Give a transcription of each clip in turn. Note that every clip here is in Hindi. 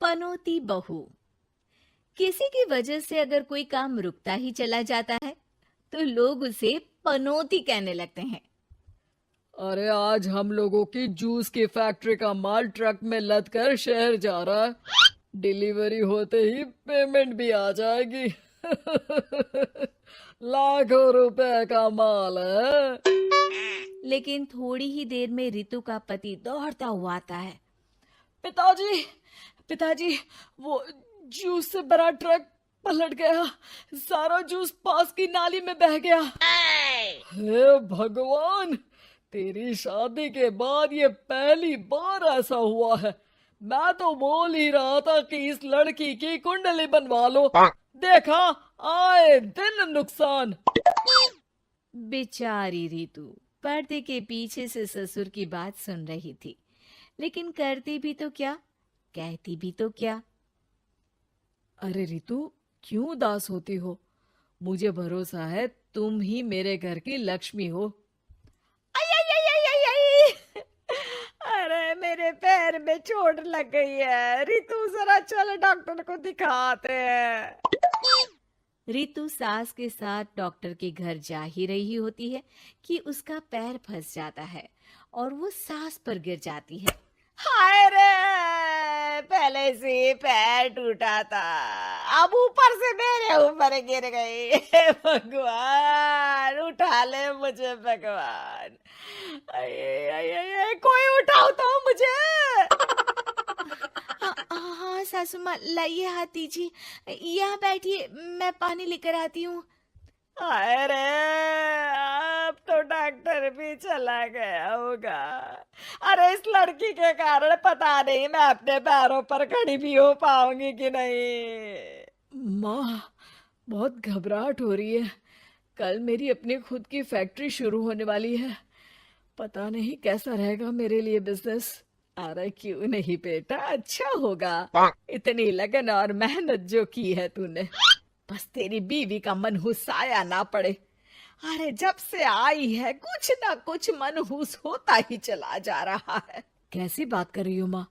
पनौती बहू। किसी की वजह से अगर कोई काम रुकता ही चला जाता है तो लोग उसे पनौती कहने लगते हैं। अरे आज हम लोगों की जूस की फैक्ट्री का माल ट्रक में लद कर शहर जा रहा है। डिलीवरी होते ही पेमेंट भी आ जाएगी। लाखों रुपए का माल है। लेकिन थोड़ी ही देर में रितु का पति दौड़ता हुआ आता है। पिताजी, पिताजी, वो जूस से भरा ट्रक पलट गया। सारा जूस पास की नाली में बह गया। हे भगवान, तेरी शादी के बाद ये पहली बार ऐसा हुआ है। मैं तो बोल ही रहा था कि इस लड़की की कुंडली बनवा लो। देखा, आए दिन नुकसान। बेचारी रितु पर्दे के पीछे से ससुर की बात सुन रही थी, लेकिन करती भी तो क्या, कहती भी तो क्या। अरे रितु, क्यों उदास होती हो? मुझे भरोसा है तुम ही मेरे घर की लक्ष्मी हो। आई आई आई आई आई आई! अरे मेरे पैर में चोट लग गई है रितु, जरा चल डॉक्टर को दिखाते हैं। रितु सास के साथ डॉक्टर के घर जा ही रही होती है कि उसका पैर फंस जाता है और वो सास पर गिर जाती है। हाय रे, पहले से ही पैर टूटा था, अब ऊपर से मेरे ऊपर गिर गई। हे भगवान, उठा ले मुझे भगवान। आये, आये, आये, कोई उठाओ तो मुझे। हाँ सासू माँ, लाइए हाथ दीजिए, यहाँ बैठिए, मैं पानी लेकर आती हूँ। अरे अब तो डॉक्टर भी चला गया होगा। अरे इस लड़की के कारण पता नहीं मैं अपने पैरों पर खड़ी भी हो पाऊंगी कि नहीं। माँ, बहुत घबराहट हो रही है। कल मेरी अपनी खुद की फैक्ट्री शुरू होने वाली है। पता नहीं कैसा रहेगा मेरे लिए बिजनेस। अरे क्यों नहीं बेटा, अच्छा होगा। इतनी लगन और मेहनत जो की है तूने, बस तेरी बीवी का मनहूस साया ना पड़े। अरे जब से आई है कुछ ना कुछ मनहूस होता ही चला जा रहा है। कैसी बात कर रही हो माँ?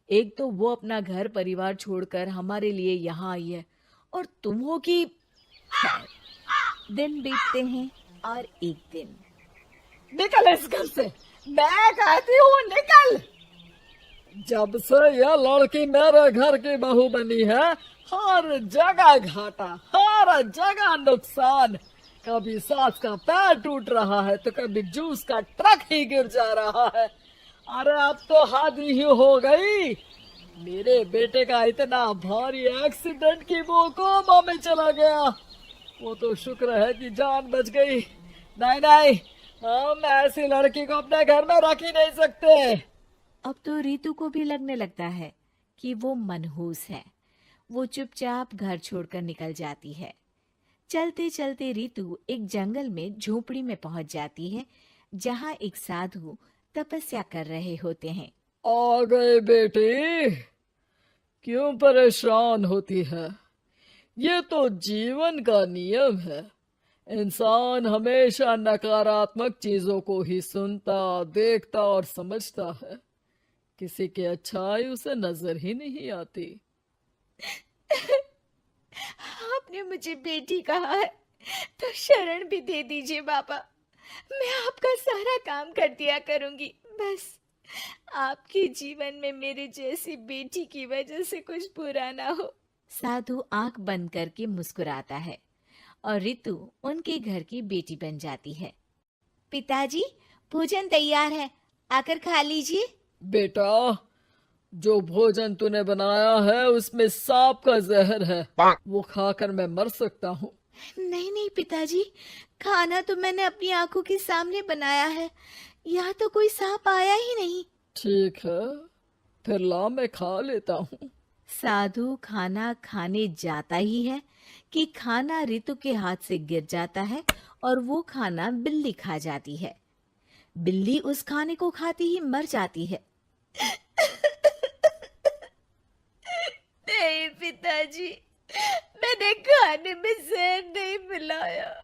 एक तो वो अपना घर परिवार छोड़कर हमारे लिए यहाँ आई है, और तुम हो कि... दिन बीतते हैं और एक दिन। निकल इस घर से, मैं कहती हूँ निकल। जब से यह लड़की मेरे घर की बहू बनी है, हर जगह घाटा, हर जगह नुकसान। कभी सास का पैर टूट रहा है तो कभी जूस का ट्रक ही गिर जा रहा है। अरे अब तो हद ही हो गई। मेरे बेटे का इतना भारी एक्सीडेंट कि वो कोमा में चला गया। वो तो शुक्र है कि जान बच गई। नहीं नहीं, हम ऐसी लड़की को अपने घर में रख ही नहीं सकते। अब तो रितु को भी लगने लगता है कि वो मनहूस है। वो चुपचाप घर छोड़कर निकल जाती है। चलते चलते रितु एक जंगल में झोपड़ी में पहुंच जाती है, जहां एक साधु तपस्या कर रहे होते हैं। आ गए बेटी, क्यों परेशान होती है? ये तो जीवन का नियम है। इंसान हमेशा नकारात्मक चीजों को ही सुनता, देखता और समझता है। किसी की अच्छाई उसे नजर ही नहीं आती। आपने मुझे बेटी कहा है तो शरण भी दे दीजिए बाबा। मैं आपका सारा काम कर दिया करूंगी, बस आपके जीवन में मेरे जैसी बेटी की वजह से कुछ बुरा ना हो। साधु आंख बंद करके मुस्कुराता है और रितु उनके घर की बेटी बन जाती है। पिताजी, भोजन तैयार है, आकर खा लीजिए। बेटा, जो भोजन तूने बनाया है उसमें सांप का जहर है। वो खाकर मैं मर सकता हूँ। नहीं नहीं पिताजी, खाना तो मैंने अपनी आंखों के सामने बनाया है, यहाँ तो कोई सांप आया ही नहीं। ठीक है, फिर ला मैं खा लेता हूँ। साधु खाना खाने जाता ही है कि खाना रितु के हाथ से गिर जाता है और वो खाना बिल्ली खा जाती है। बिल्ली उस खाने को खाती ही मर जाती है। नहीं पिताजी, मैंने खाने में जहर नहीं मिलाया।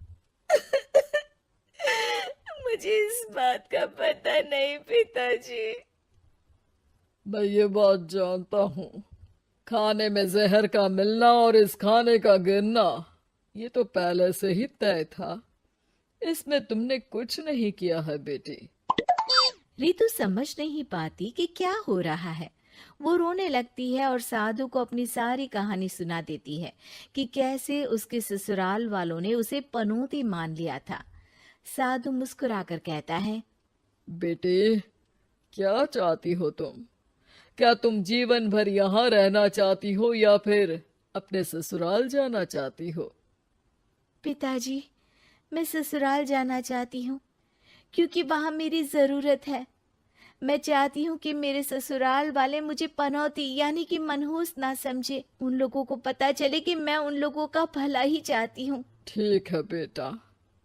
मुझे इस बात का पता नहीं पिताजी। मैं ये बात जानता हूँ। खाने में जहर का मिलना और इस खाने का गिरना, ये तो पहले से ही तय था। इसमें तुमने कुछ नहीं किया है बेटी। रितु समझ नहीं पाती कि क्या हो रहा है। वो रोने लगती है और साधु को अपनी सारी कहानी सुना देती है कि कैसे उसके ससुराल वालों ने उसे पनौती मान लिया था। साधु मुस्कुराकर कहता है, बेटी, क्या चाहती हो तुम? क्या तुम जीवन भर यहाँ रहना चाहती हो या फिर अपने ससुराल जाना चाहती हो? पिताजी, मैं ससुराल जाना चाहती हूँ क्योंकि वहाँ मेरी जरूरत है। मैं चाहती हूँ कि मेरे ससुराल वाले मुझे पनौती यानी कि मनहूस ना समझे। उन लोगों को पता चले कि मैं उन लोगों का भला ही चाहती हूँ। ठीक है बेटा,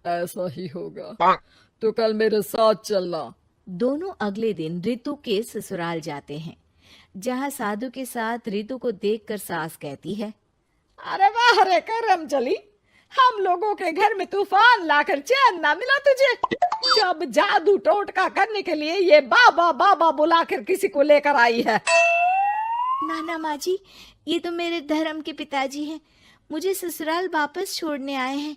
ऐसा ही होगा। तो कल मेरे साथ चलना। दोनों अगले दिन रितु के ससुराल जाते हैं, जहाँ साधु के साथ रितु को देखकर सास कहती है, अरे वाह रे करम चली, हम लोगों के घर में तूफान लाकर चैन ना मिला तुझे। जब जादू टोटका करने के लिए ये बाबा बाबा बुलाकर किसी को लेकर आई है। नाना माँ जी, ये तो मेरे धर्म के पिताजी हैं, मुझे ससुराल वापस छोड़ने आए हैं।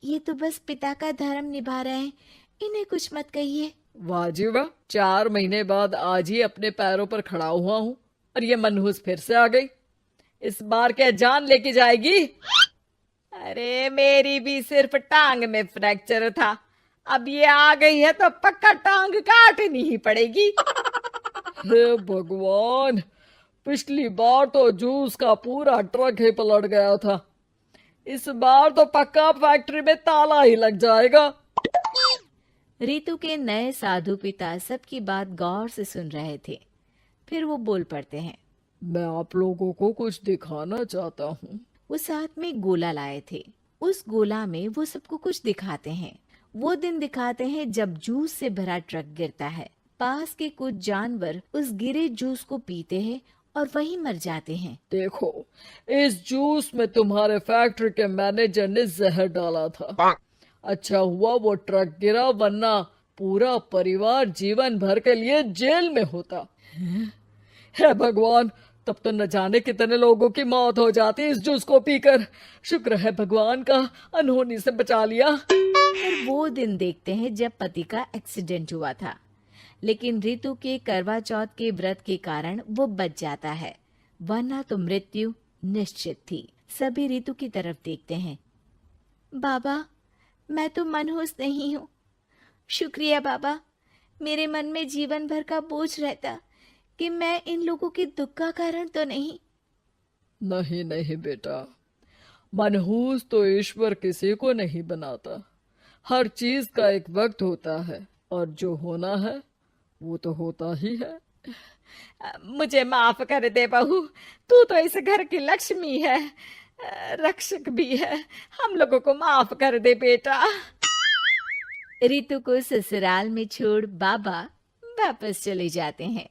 ये तो बस पिता का धर्म निभा रहे हैं, इन्हें कुछ मत कहिए। वाह जी वाह, 4 महीने बाद आज ही अपने पैरों पर खड़ा हुआ हूँ और ये मनहूस फिर से आ गई। इस बार क्या जान लेके जाएगी? अरे मेरी भी सिर्फ टांग में फ्रैक्चर था, अब ये आ गई है तो पक्का टांग काटनी ही पड़ेगी। हे भगवान, पिछली बार तो जूस का पूरा ट्रक ही पलट गया था, इस बार तो पक्का फैक्ट्री में ताला ही लग जाएगा। रितु के नए साधु पिता सबकी बात गौर से सुन रहे थे। फिर वो बोल पड़ते हैं, मैं आप लोगों को कुछ दिखाना चाहता हूँ। वो साथ में गोला लाए थे। उस गोला में वो सबको कुछ दिखाते हैं। वो दिन दिखाते हैं जब जूस से भरा ट्रक गिरता है। पास के कुछ जानवर उस गिरे जूस को पीते हैं और वहीं मर जाते हैं। देखो, इस जूस में तुम्हारे फैक्ट्री के मैनेजर ने जहर डाला था। अच्छा हुआ वो ट्रक गिरा, वरना पूरा परिवार जीवन भर के लिए जेल में होता। हे भगवान, तब तो न जाने कितने लोगों की मौत हो जाती इस जूस को पीकर। शुक्र है भगवान का, अनहोनी से बचा लिया। और वो दिन देखते हैं जब पति का एक्सीडेंट हुआ था, लेकिन रितु के करवा चौथ के व्रत के कारण वो बच जाता है, वरना तो मृत्यु निश्चित थी। सभी रितु की तरफ देखते हैं। बाबा, मैं तो मनहूस नहीं हूँ। शुक्रिया बाबा, मेरे मन में जीवन भर का बोझ रहता कि मैं इन लोगों के दुख का कारण तो नहीं। नहीं नहीं बेटा, मनहूस तो ईश्वर किसी को नहीं बनाता। हर चीज का एक वक्त होता है और जो होना है वो तो होता ही है। मुझे माफ कर दे बहू, तू तो इस घर की लक्ष्मी है, रक्षक भी है। हम लोगों को माफ कर दे बेटा। रितु को ससुराल में छोड़ बाबा वापस चले जाते हैं।